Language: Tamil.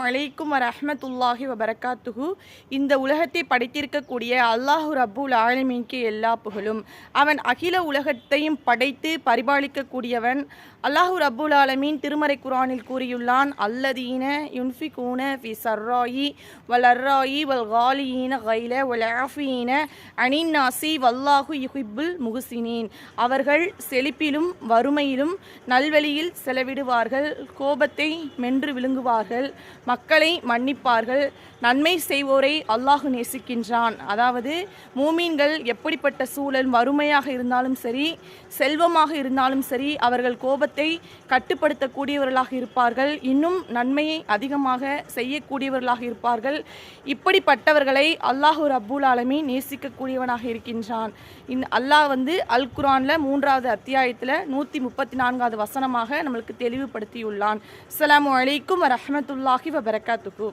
அலைக்கும் வரஹ்மத்துல்லாஹி வபரகாத்துஹு. இந்த உலகத்தை படைத்திருக்கக்கூடிய அல்லாஹு ரப்புல் ஆலமீனுக்கு எல்லா புகழும். அவன் அகில உலகத்தையும் படைத்து பரிபாலிக்கக்கூடியவன். அல்லாஹு ரப்புல் ஆலமீன் திருமறை குர்ஆனில் கூறியுள்ளான், அல்லதீன யுன்ஃபிகூன ஃபி சர்ராயி வலர்ராயி வல் காலியீன கைல வல் ஆஃபீன அனின் நாசி வல்லாஹு யுஹிப்புல் முஹ்சினீன். அவர்கள் செழிப்பிலும் வறுமையிலும் நல்வழியில் செலவிடுவார்கள், கோபத்தை மென்று விழுங்குவார்கள், மக்களை மன்னிப்பார்கள், நன்மை செய்வோரை அல்லாஹு நேசிக்கின்றான். அதாவது மூமீன்கள் எப்படிப்பட்ட சூழல், வறுமையாக இருந்தாலும் சரி செல்வமாக இருந்தாலும் சரி, அவர்கள் கோபத்தை கட்டுப்படுத்தக்கூடியவர்களாக இருப்பார்கள், இன்னும் நன்மையை அதிகமாக செய்யக்கூடியவர்களாக இருப்பார்கள். இப்படிப்பட்டவர்களை அல்லாஹு ரப்புல் ஆலமீன் நேசிக்கக்கூடியவனாக இருக்கின்றான். அல்லாஹ் அல் குர்ஆன்ல 3வது அத்தியாயத்தில் 134வது வசனமாக நம்மளுக்கு தெளிவுபடுத்தியுள்ளான். அஸ்ஸலாமு அலைக்கும் வரஹ்மத்துல்லாஹி வபரகாத்துஹு.